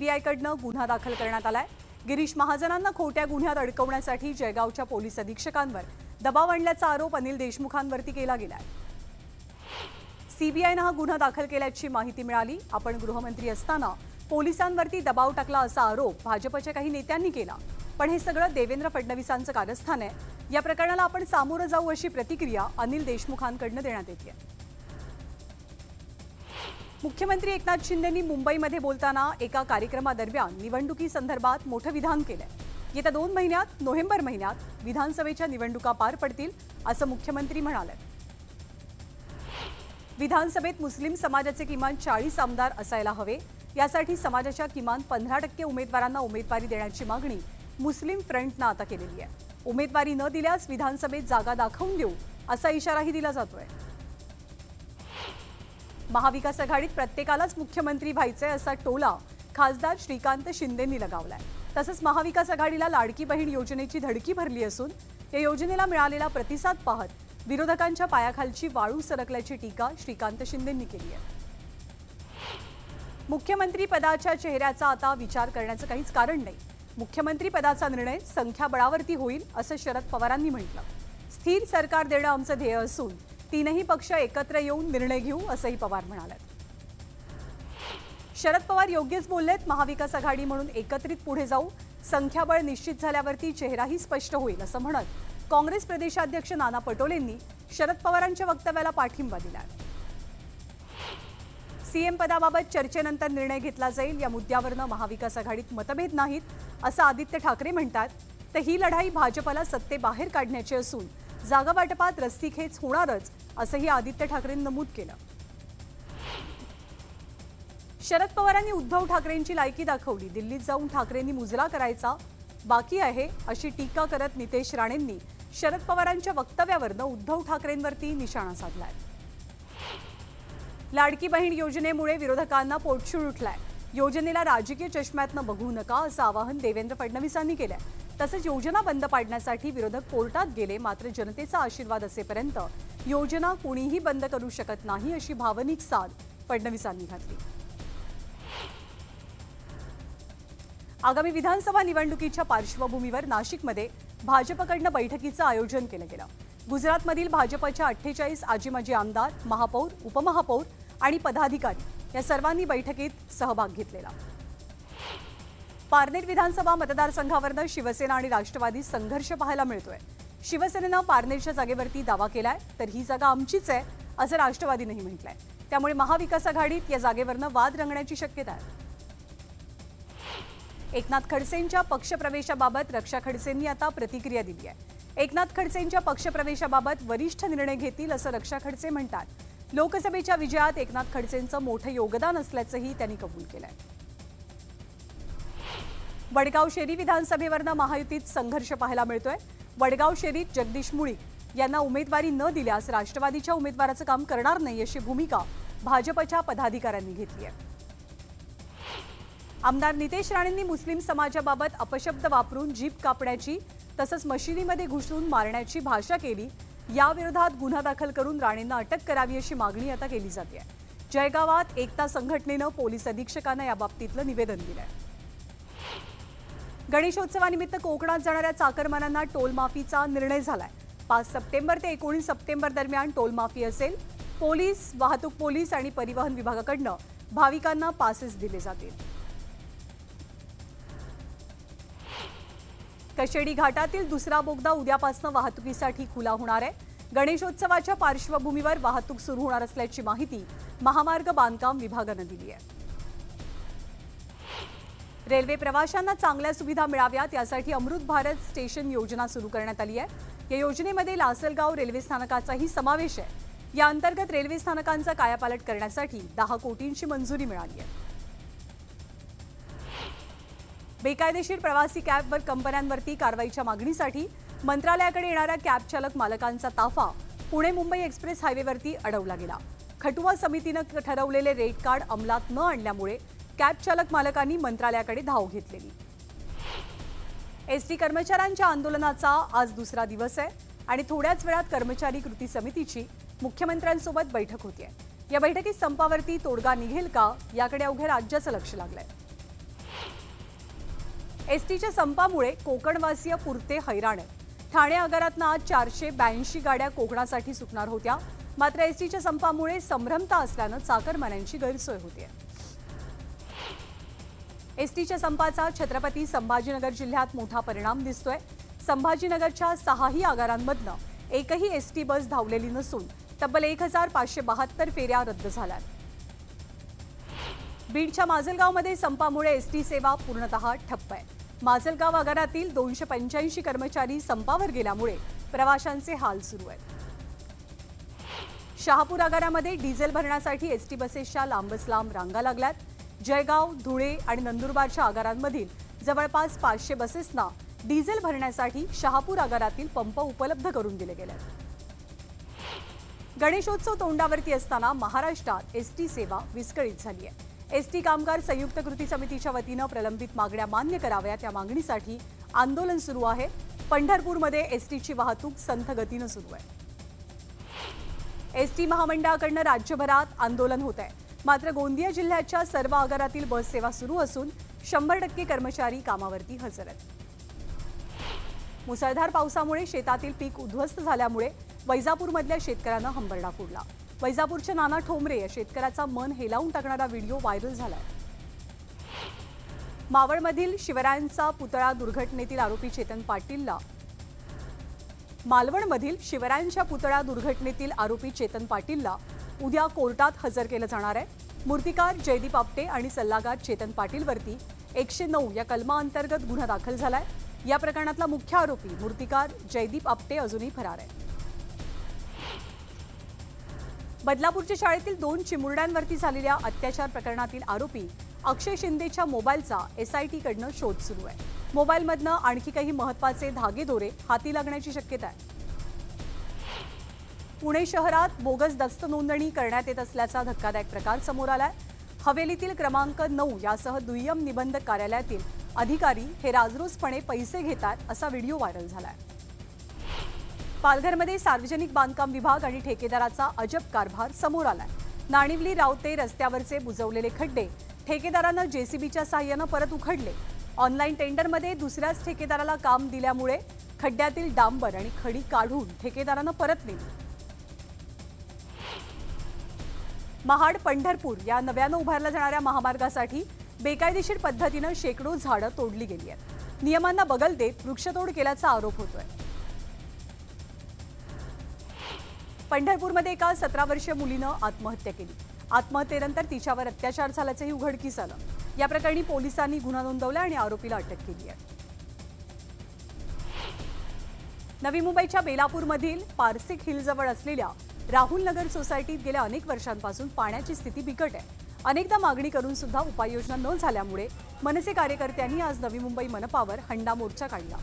सीबीआयकडनं गुन्हा दाखल करण्यात आलाय। गिरीश महाजनांना खोट्या गुन्ह्यात अडकवण्यासाठी जळगावच्या पोलीस अधीक्षकांवर दबाव आणल्याचा आरोप अनिल देशमुखांवरती केला गेलाय। सीबीआयनं हा गुन्हा दाखल केल्याची माहिती मिळाली। आपण गृहमंत्री असताना पोलिसांवरती दबाव टाकला असा आरोप भाजपच्या काही नेत्यांनी केला, पण हे सगळं देवेंद्र फडणवीसांचं कारस्थान आहे। या प्रकरणाला आपण सामोरं जाऊ अशी प्रतिक्रिया अनिल देशमुखांकडनं देण्यात येते। मुख्यमंत्री एकनाथ शिंदेंनी मुंबईमध्ये बोलताना एका कार्यक्रमादरम्यान निवडणुकीसंदर्भात मोठं विधान केलंय। येत्या 2 महिन्यात नोव्हेंबर महिन्यात विधानसभेच्या निवडणुका पार पडतील असं मुख्यमंत्री म्हणाले। विधानसभेत मुस्लिम समाजाचे किमान 40 आमदार असायला हवे, यासाठी समाजाच्या किमान 15% उमेदवारांना उमेदवारी देण्याची मागणी मुस्लिम फ्रंटनं आता केलेली आहे। उमेदवारी न दिल्यास विधानसभेत जागा दाखवून देऊ असा इशाराही दिला जातोय। महाविकास आघाडीत प्रत्येकालाच मुख्यमंत्री व्हायचंय असा टोला खासदार श्रीकांत शिंदेंनी लगावलाय। तसंच महाविकास आघाडीला लाडकी बहीण योजनेची धडकी भरली असून या योजनेला मिळालेला प्रतिसाद पाहत विरोधकांच्या पायाखालची वाळू सरकल्याची टीका श्रीकांत शिंदेंनी केली आहे। मुख्यमंत्री पदाच्या चेहऱ्याचा आता विचार करण्याचं काहीच कारण नाही। मुख्यमंत्री पदाचा निर्णय संख्याबळावरती होईल असं शरद पवारांनी म्हटलं। स्थिर सरकार देणं आमचं ध्येय असून 3ही पक्ष एकत्र येऊन निर्णय घेऊ असंही पवार म्हणाले। शरद पवार योग्यच बोललेत। महाविकास आघाडी म्हणून एकत्रित पुढे जाऊ, संख्याबळ निश्चित झाल्यावरती चेहराही स्पष्ट होईल असं म्हणत काँग्रेस प्रदेशाध्यक्ष नाना पटोलेंनी शरद पवारांच्या वक्तव्याला पाठिंबा दिला। सीएम पदाबाबत चर्चेनंतर निर्णय घेतला जाईल, या मुद्द्यावरनं महाविकास आघाडीत मतभेद नाहीत असं आदित्य ठाकरे म्हणतात। तर ही लढाई भाजपला सत्तेबाहेर काढण्याची असून जागा वाटपात रस्सीखेच होणारच असंही आदित्य ठाकरेंनी नमूद केलं। शरद पवारांनी उद्धव ठाकरेंची लायकी दाखवली, दिल्लीत जाऊन ठाकरेंनी मुजरा करायचा बाकी आहे अशी टीका करत नितेश राणेंनी शरद पवारांच्या वक्तव्यावरनं उद्धव ठाकरेंवरती निशाणा साधलाय। लाडकी बहीण योजनेमुळे विरोधकांना पोटशूळ उठलाय। योजनेला राजकीय चष्म्यातनं बघू नका असं आवाहन देवेंद्र फडणवीसांनी केलंय। तसंच योजना बंद पाडण्यासाठी विरोधक कोर्टात गेले, मात्र जनतेचा आशीर्वाद असेपर्यंत योजना कोणीही बंद करू शकत नाही अशी भावनिक साद फडणवीसांनी घातली। आगामी विधानसभा निवडणुकीच्या पार्श्वभूमीवर नाशिकमध्ये भाजपकडनं बैठकीचं आयोजन केलं गेलं। गुजरातमधील भाजपच्या 48 आजी-माजी आमदार, महापौर, उपमहापौर आणि पदाधिकारी या सर्वांनी बैठकीत सहभाग घेतलेला। पारनेर विधानसभा मतदारसंघावरनं शिवसेना आणि राष्ट्रवादी संघर्ष पाहायला मिळतोय। शिवसेनेनं पारनेरच्या जागेवरती दावा केलाय, तर ही जागा आमचीच आहे असं राष्ट्रवादीनेही म्हटलंय। त्यामुळे महाविकास आघाडीत या जागेवरनं वाद रंगण्याची शक्यता आहे। एकनाथ खडसेंच्या पक्षप्रवेशाबाबत रक्षा खडसेंनी आता प्रतिक्रिया दिली आहे। एकनाथ खडसेंच्या पक्षप्रवेशाबाबत वरिष्ठ निर्णय घेतील असं रक्षा खडसे म्हणतात। लोकसभेच्या विजयात एकनाथ खडसेंचं मोठं योगदान असल्याचंही त्यांनी कबूल केलंय। वडगाव शेरी विधानसभेवरनं महायुतीत संघर्ष पाहायला मिळतोय। वडगाव शेरीत जगदीश मुळीक यांना उमेदवारी न दिल्यास राष्ट्रवादीच्या उमेदवाराचं काम करणार नाही अशी भूमिका भाजपच्या पदाधिकाऱ्यांनी घेतली आहे। आमदार नितेश राणेंनी मुस्लिम समाजाबाबत अपशब्द वापरून जीभ कापण्याची तसंच मशिदीमध्ये घुसून मारण्याची भाषा केली, याविरोधात गुन्हा दाखल करून राणेंना अटक करावी अशी मागणी आता केली जाते। जळगावात एकता संघटनेनं पोलीस अधीक्षकांना याबाबतीतलं निवेदन दिलंय। गणेशोत्सवानिमित्त कोकणात जाणाऱ्या चाकरमान्यांना टोल माफीचा निर्णय झालाय। 5 सप्टेंबर ते 19 सप्टेंबर दरम्यान टोल माफी असेल। पोलीस, वाहतूक पोलीस आणि परिवहन विभागाकडनं भाविकांना पासेस दिले जातील। कशेडी घाटातील दुसरा बोगदा उद्यापासून वाहतुकीसाठी खुला होणार आहे। गणेशोत्सवाच्या पार्श्वभूमीवर वाहतूक सुरू होणार असल्याची माहिती महामार्ग बांधकाम विभागानं दिली आहे। रेल्वे प्रवाशांना चांगल्या सुविधा मिळाव्यात यासाठी अमृत भारत स्टेशन योजना सुरू करण्यात आली आहे। या योजनेमध्ये लासलगाव रेल्वे स्थानकाचाही समावेश आहे। या अंतर्गत रेल्वे स्थानकांचा कायापालट करण्यासाठी 10 कोटींची मंजुरी मिळाली आहे। बेकायदेशीर प्रवासी कॅबवर कंपन्यांवरती कारवाईच्या मागणीसाठी मंत्रालयाकडे येणाऱ्या कॅब चालक मालकांचा ताफा पुणे मुंबई एक्सप्रेस हायवेवरती अडवला गेला। खटुआ समितीनं ठरवलेले रेट कार्ड अंमलात न आणल्यामुळे कॅब चालक मालकांनी मंत्रालयाकडे धाव घेतलेली। एसटी कर्मचाऱ्यांच्या आंदोलनाचा आज दुसरा दिवस आहे आणि थोड्याच वेळात कर्मचारी कृती समितीची मुख्यमंत्र्यांसोबत बैठक होतीये। या बैठकीत संपावरती तोडगा निघेल का याकडे अवघ्या राज्याचं लक्ष लागलंय। एसटीच्या संपामुळे कोकणवासीय पुरते हैराण आहेत. ठाणे आगारातनं आज 482 गाड्या कोकणासाठी सुटणार होत्या, मात्र एसटीच्या संपामुळे संभ्रमता असल्यानं चाकरमान्यांची गैरसोय होते. एसटीच्या संपाचा छत्रपती संभाजीनगर जिल्ह्यात मोठा परिणाम दिसतोय. संभाजीनगरच्या 6ही आगारांमधनं एकही एसटी बस धावलेली नसून तब्बल 1572 फेऱ्या रद्द झाल्यात. बीडच्या माजलगावमध्ये संपामुळे एसटी सेवा पूर्णतः ठप्प आहे. माजलगाव आगारातील 285 कर्मचारी संपावर गेल्यामुळे प्रवाशांचे हाल सुरू आहेत. शहापूर आगारामध्ये डिझेल भरण्यासाठी एसटी बसेसच्या लांबच लांब रांगा लागल्यात. जळगाव, धुळे आणि नंदुरबारच्या आगारांमधील जवळपास 500 बसेसना डिझेल भरण्यासाठी शहापूर आगारातील पंप उपलब्ध करून दिले गेले. गणेशोत्सव तोंडावरती असताना महाराष्ट्रात एसटी सेवा विस्कळीत झाली आहे. एसटी कामगार संयुक्त कृती समितीच्या वतीनं प्रलंबित मागण्या मान्य कराव्यात या मागणीसाठी आंदोलन सुरू आहे. पंढरपूरमध्ये एसटीची वाहतूक संथ गतीनं सुरू आहे. एसटी महामंडळाकडनं राज्यभरात आंदोलन होत आहे. मात्र गोंदिया जिल्ह्याच्या सर्व आगारातील बस सेवा सुरू असून 100% कर्मचारी कामावरती हजर आहेत. मुसळधार पावसामुळे शेतातील पीक उद्ध्वस्त झाल्यामुळे वैजापूरमधल्या शेतकऱ्यांना हंबरडा फुटला. वैजापूरच्या नाना ठोंबरे या शेतकऱ्याचा मन हेलावून टाकणारा व्हिडिओ व्हायरल झालाय. मावळमधील शिवरायांचा पुतळा दुर्घटनेतील आरोपी चेतन पाटीलला मालवणमधील शिवरायांच्या पुतळा दुर्घटनेतील आरोपी चेतन पाटीलला उद्या कोर्टात हजर केलं जाणार आहे. मूर्तिकार जयदीप आपटे आणि सल्लागार चेतन पाटीलवरती 109 या कलमाअंतर्गत गुन्हा दाखल झालाय. या प्रकरणातला मुख्य आरोपी मूर्तिकार जयदीप आपटे अजूनही फरार आहे. बदलापूरच्या शाळेतील 2 चिमुरड्यांवरती झालेल्या अत्याचार प्रकरणातील आरोपी अक्षय शिंदेच्या मोबाईलचा एसआयटीकडनं शोध सुरू आहे. मोबाईलमधनं आणखी काही महत्त्वाचे धागेदोरे हाती लागण्याची शक्यता आहे. पुणे शहरात बोगस दस्त नोंदणी करण्यात येत असल्याचा धक्कादायक प्रकार समोर आलाय. हवेलीतील क्रमांक 9 यासह दुय्यम निबंधक कार्यालयातील अधिकारी हे राजरोसपणे पैसे घेतात असा व्हिडिओ व्हायरल झालाय. पालघरमध्ये सार्वजनिक बांधकाम विभाग आणि ठेकेदाराचा अजब कारभार समोर आलाय. नाणिवली रावते रस्त्यावरचे बुजवलेले खड्डे ठेकेदारानं जेसीबीच्या साहाय्यानं परत उखडले. ऑनलाईन टेंडरमध्ये दुसऱ्याच ठेकेदाराला काम दिल्यामुळे खड्ड्यातील डांबर आणि खडी काढून ठेकेदारानं परत नेली. महाड पंढरपूर या नव्यानं उभारल्या जाणाऱ्या महामार्गासाठी बेकायदेशीर पद्धतीनं शेकडो झाडं तोडली गेली आहेत. नियमांना बगल देत वृक्षतोड केल्याचा आरोप होतोय. पंढरपूरमध्ये एका 17 वर्षीय मुलीनं आत्महत्या केली. आत्महत्येनंतर तिच्यावर अत्याचार झाल्याचंही उघडकीस आलं. या प्रकरणी पोलिसांनी गुन्हा नोंदवला आणि आरोपीला अटक केली आहे. नवी मुंबईच्या बेलापूरमधील पारसिक हिलजवळ असलेल्या राहुल नगर सोसायटीत गेल्या अनेक वर्षांपासून पाण्याची स्थिती बिकट आहे. अनेकदा मागणी करून सुद्धा उपाययोजना न झाल्यामुळे मनसे कार्यकर्त्यांनी आज नवी मुंबई मनपावर हंडा मोर्चा काढला.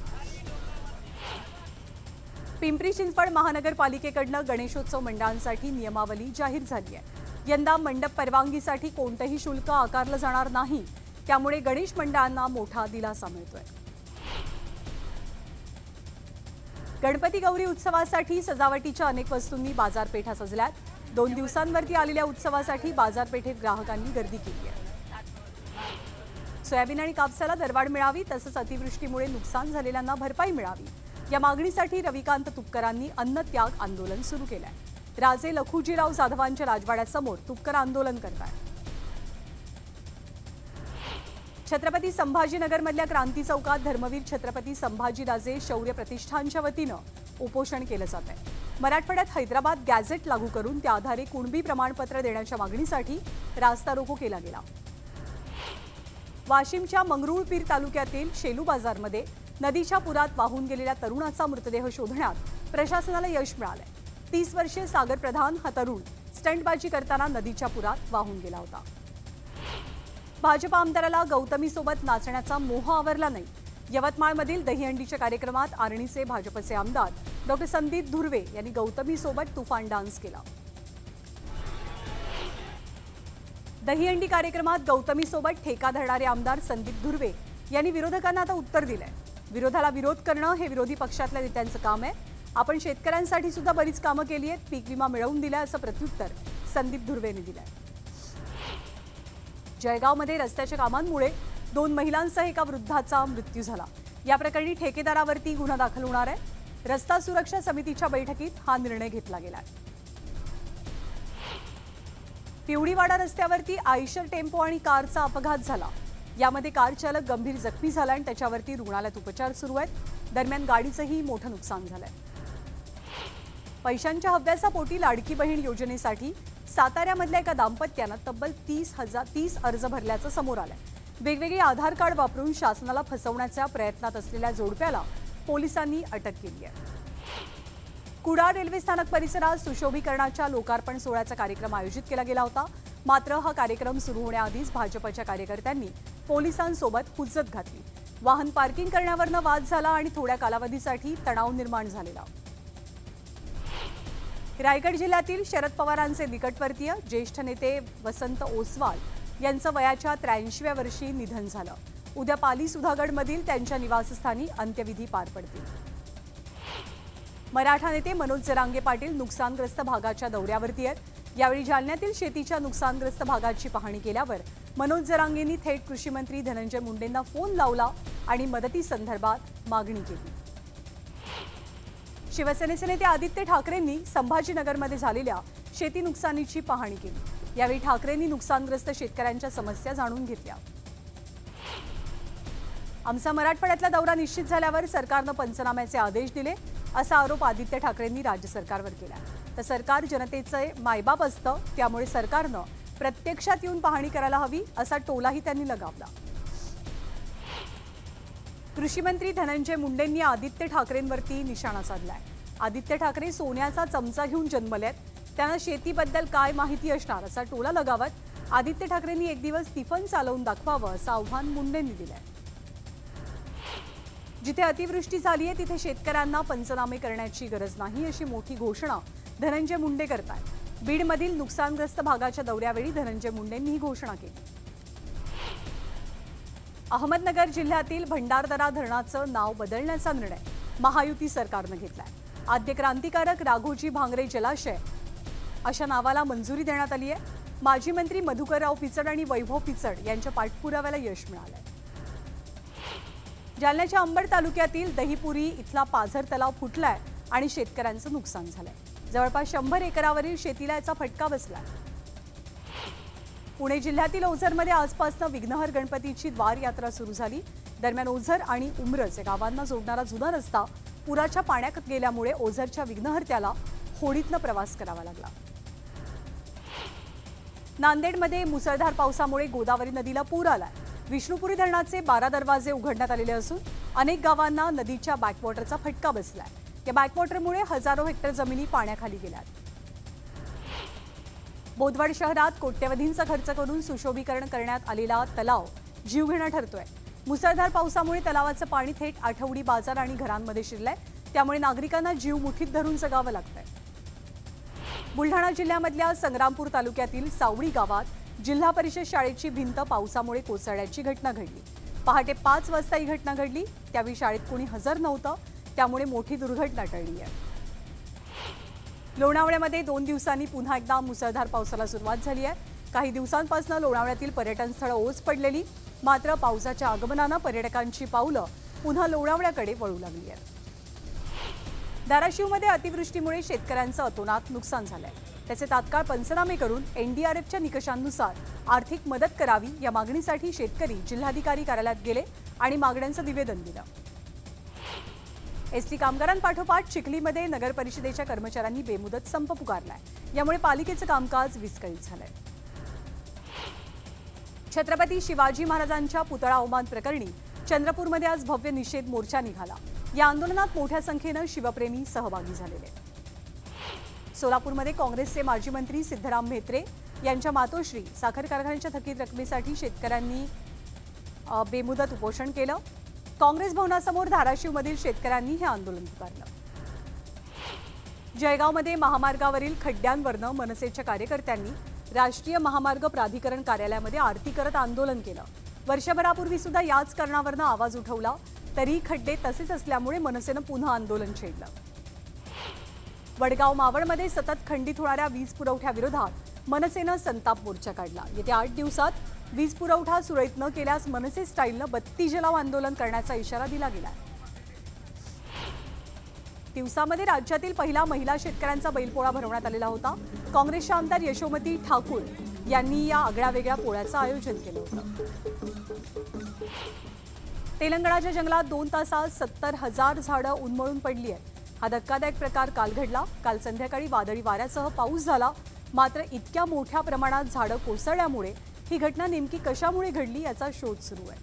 पिंपरी चिंचवड महानगरपालिकेकडनं गणेशोत्सव मंडळांसाठी नियमावली जाहीर झाली आहे. यंदा मंडप परवानगीसाठी कोणतंही शुल्क आकारलं जाणार नाही. त्यामुळे गणेश मंडळांना मोठा दिलासा मिळतोय. गणपती गौरी उत्सवासाठी सजावटीच्या अनेक वस्तूंनी बाजारपेठा सजल्यात. 2 दिवसांवरती आलेल्या उत्सवासाठी बाजारपेठेत ग्राहकांनी गर्दी केली आहे. सोयाबीन आणि कापसाला दरवाढ मिळावी तसंच अतिवृष्टीमुळे नुकसान झालेल्यांना भरपाई मिळावी या मागणीसाठी रविकांत तुपकरांनी अन्नत्याग आंदोलन सुरू केलंय. राजे लखुजीराव जाधवांच्या राजवाड्यासमोर तुपकर आंदोलन करतायत. छत्रपती संभाजीनगरमधल्या क्रांती चौकात धर्मवीर छत्रपती संभाजीराजे शौर्य प्रतिष्ठानच्या वतीनं उपोषण केलं जात आहे. मराठवाड्यात हैदराबाद गॅझेट लागू करून त्या आधारे कुणबी प्रमाणपत्र देण्याच्या मागणीसाठी रास्ता रोको केला गेला. वाशिमच्या मंगरुळपीर तालुक्यातील शेलू बाजारमध्ये नदीच्या पुरात वाहून गेलेल्या तरुणाचा मृतदेह शोधण्यात प्रशासनाला यश मिळालंय. 30 वर्षीय सागर प्रधान हा तरुण स्टंटबाजी करताना नदीच्या पुरात वाहून गेला होता. भाजप आमदाराला गौतमीसोबत नाचण्याचा मोह आवरला नाही. यवतमाळमधील दहीहंडीच्या कार्यक्रमात आर्णीचे भाजपचे आमदार डॉक्टर संदीप धुर्वे यांनी गौतमीसोबत तुफान डान्स केला. दहीहंडी कार्यक्रमात गौतमीसोबत ठेका धरणारे आमदार संदीप धुर्वे यांनी विरोधकांना आता उत्तर दिलंय. विरोधाला विरोध करणं हे विरोधी पक्षातल्या नेत्यांचं काम आहे. आपण शेतकऱ्यांसाठी सुद्धा बरीच कामं केली आहेत, पीक विमा मिळवून दिलाय असं प्रत्युत्तर संदीप धुर्वेंनी दिलंय. जळगावमध्ये रस्त्याच्या कामांमुळे 2 महिलांसह एका वृद्धाचा मृत्यू झाला। या प्रकरणी ठेकेदारावरती गुन्हा दाखल होणार आहे। रस्ता सुरक्षा समितीच्या बैठकीत हा निर्णय घेतला गेला। पिवळीवाडा रस्त्यावरती आयशर टेम्पो आणि कारचा अपघात झाला। यामध्ये कार चालक गंभीर जखमी झाला आणि त्याच्यावरती रुग्णालयात उपचार सुरू आहेत। दरम्यान गाडीचंही मोठं नुकसान झालंय। पैशांच्या हव्यासा पोटी लाडकी बहीण योजनेसाठी साताऱ्यामधल्या एका दाम्पत्यानं तब्बल 30 अर्ज भरल्याचं समोर आलंय। वेगवेगळे आधार कार्ड वापरून शासनाला फसवण्याच्या प्रयत्नात असलेल्या जोडप्याला पोलिसांनी अटक केली आहे। कुडाळ रेल्वे स्थानक परिसरात सुशोभीकरणाच्या लोकार्पण सोहळ्याचा कार्यक्रम आयोजित केला गेला होता। मात्र हा कार्यक्रम सुरू होण्याआधीच भाजपच्या कार्यकर्त्यांनी पोलिसांसोबत हुज्जत घातली। वाहन पार्किंग करण्यावरनं वाद झाला आणि थोड्या कालावधीसाठी तणाव निर्माण झालेला। रायगड जिल्ह्यातील शरद पवारांचे निकटवर्तीय ज्येष्ठ नेते वसंत ओसवाल यांचं वयाच्या 83व्या वर्षी निधन झालं। उद्या पाली सुधागडमधील त्यांच्या निवासस्थानी अंत्यविधी पार पडतील। मराठा नेते मनोज जरांगे पाटील नुकसानग्रस्त भागाच्या दौऱ्यावरती आहेत। यावेळी जालन्यातील शेतीच्या नुकसानग्रस्त भागाची पाहणी केल्यावर मनोज जरांगेंनी थेट कृषी मंत्री धनंजय मुंडेंना फोन लावला आणि मदतीसंदर्भात मागणी केली। शिवसेनेचे नेते आदित्य ठाकरेंनी संभाजीनगरमध्ये झालेल्या शेती नुकसानीची पाहणी केली। यावेळी ठाकरेंनी नुकसानग्रस्त शेतकऱ्यांच्या समस्या जाणून घेतल्या। आमचा मराठवाड्यातला दौरा निश्चित झाल्यावर सरकारनं पंचनाम्याचे आदेश दिले असा आरोप आदित्य ठाकरेंनी राज्य सरकारवर केला। तर सरकार जनतेचे मायबाप असतं, त्यामुळे सरकारनं प्रत्यक्षात येऊन पाहणी करायला हवी असा टोलाही त्यांनी लगावला। कृषी मंत्री धनंजय मुंडेंनी आदित्य ठाकरेंवरती निशाणा साधलाय। आदित्य ठाकरे सोन्याचा चमचा घेऊन जन्मलेत, त्यांना शेतीबद्दल काय माहिती असणार असा टोला लगावत आदित्य ठाकरेंनी एक दिवस टिफन चालवून दाखवावं असं आव्हान मुंडेंनी दिलंय। जिथे अतिवृष्टी झाली आहे तिथे शेतकऱ्यांना पंचनामे करण्याची गरज नाही अशी मोठी घोषणा धनंजय मुंडे करतात। बीडमधील नुकसानग्रस्त भागाच्या दौऱ्यावेळी धनंजय मुंडेंनी ही घोषणा केली। अहमदनगर जिल्ह्यातील भंडारदरा धरणाचं नाव बदलण्याचा निर्णय महायुती सरकारनं घेतलाय। आद्य क्रांतिकारक राघोजी भांगरे जलाशय अशा नावाला मंजुरी देण्यात आली आहे। माजी मंत्री मधुकरराव पिचड आणि वैभव पिचड यांच्या पाठपुराव्याला यश मिळालंय। जालन्याच्या अंबड तालुक्यातील दहीपुरी इथला पाझर तलाव फुटलाय आणि शेतकऱ्यांचं नुकसान झालंय। जवळपास 100 एकरावरील शेतीला याचा फटका बसलाय। पुणे जिल्ह्यातील ओझरमध्ये आजपासून विघ्नहर गणपतीची द्वार यात्रा सुरू झाली। दरम्यान ओझर आणि उमरज या गावांना जोडणारा जुना रस्ता पुराच्या पाण्यात गेल्यामुळे ओझरच्या विघ्नहर त्याला होडीतनं प्रवास करावा लागला। नांदेडमध्ये मुसळधार पावसामुळे गोदावरी नदीला पूर आलाय। विष्णुपुरी धरणाचे 12 दरवाजे उघडण्यात आलेले असून अनेक गावांना नदीच्या बॅकवॉटरचा फटका बसलाय। या बॅकवॉटरमुळे हजारो हेक्टर जमिनी पाण्याखाली गेल्यात। बोदवड शहरात कोट्यवधींचा खर्च करून सुशोभीकरण करण्यात आलेला तलाव जीवघेणा ठरतोय। मुसळधार पावसामुळे तलावाचं पाणी थेट आठवडी बाजार आणि घरांमध्ये शिरलंय, त्यामुळे नागरिकांना जीव मुठीत धरून जगावं लागतंय। बुलढाणा जिल्ह्यामधल्या संग्रामपूर तालुक्यातील सावळी गावात जिल्हा परिषद शाळेची भिंत पावसामुळे कोसळण्याची घटना घडली। पहाटे 5 वाजता ही घटना घडली, त्यावेळी शाळेत कोणी हजर नव्हतं, त्यामुळे मोठी दुर्घटना टळली आहे। लोणावळ्यामध्ये 2 दिवसांनी पुन्हा एकदा मुसळधार पावसाला सुरुवात झाली आहे। काही दिवसांपासून लोणावळ्यातील पर्यटन स्थळं ओस पडलेली, मात्र पावसाच्या आगमनानं पर्यटकांची पावलं पुन्हा लोणावळ्याकडे वळू लागली आहेत। धाराशिवमध्ये अतिवृष्टीमुळे शेतकऱ्यांचं अतोनात नुकसान झालंय। त्याचे तात्काळ पंचनामे करून एनडीआरएफच्या निकषांनुसार आर्थिक मदत करावी या मागणीसाठी शेतकरी जिल्हाधिकारी कार्यालयात गेले आणि मागण्यांचं निवेदन दिलं। एसटी कामगारांपाठोपाठ चिखलीमध्ये नगर परिषदेच्या कर्मचाऱ्यांनी बेमुदत संप पुकारलाय। यामुळे पालिकेचं कामकाज विस्कळीत झालंय। छत्रपती शिवाजी महाराजांच्या पुतळा अवमान प्रकरणी चंद्रपूरमध्ये आज भव्य निषेध मोर्चा निघाला। या आंदोलनात मोठ्या संख्येनं शिवप्रेमी सहभागी झालेले। सोलापूरमध्ये काँग्रेसचे माजी मंत्री सिद्धराम म्हेत्रे यांच्या मातोश्री साखर कारखान्याच्या थकीत रकमेसाठी शेतकऱ्यांनी बेमुदत उपोषण केलं। काँग्रेस भवनासमोर धाराशिवमधील शेतकऱ्यांनी हे आंदोलन पुकारलं। जळगावमध्ये महामार्गावरील खड्ड्यांवरनं मनसेच्या कार्यकर्त्यांनी राष्ट्रीय महामार्ग प्राधिकरण कार्यालयामध्ये आरती करत आंदोलन केलं। वर्षभरापूर्वी सुद्धा याच कारणावरनं आवाज उठवला, तरी खड्डे तसेच असल्यामुळे मनसेनं पुन्हा आंदोलन छेडलं। वडगाव मावळमध्ये सतत खंडित होणाऱ्या वीज पुरवठ्याविरोधात मनसेनं संताप मोर्चा काढला। येत्या 8 दिवसात वीज पुरवठा सुरळीत न केल्यास मनसे स्टाईलनं बत्ती जलाव आंदोलन करण्याचा इशारा दिला गेला. दिवसामध्ये राज्यातील पहिला महिला शेतकऱ्यांचा बैलपोळा भरवण्यात आलेला होता. काँग्रेसच्या आमदार यशोमती ठाकूर यांनी या आगळ्यावेगळ्या पोळ्याचं आयोजन केलं होतं. तेलंगणाच्या जंगलात 2 तासात 70,000 झाडं उन्मळून पडली आहेत. हा धक्कादायक प्रकार काल घडला. काल संध्याकाळी वादळी वाऱ्यासह पाऊस झाला. मात्र इतक्या मोठ्या प्रमाणात झाडं कोसळल्यामुळे ही घटना नेमकी कशामुळे घडली याचा शोध सुरू आहे.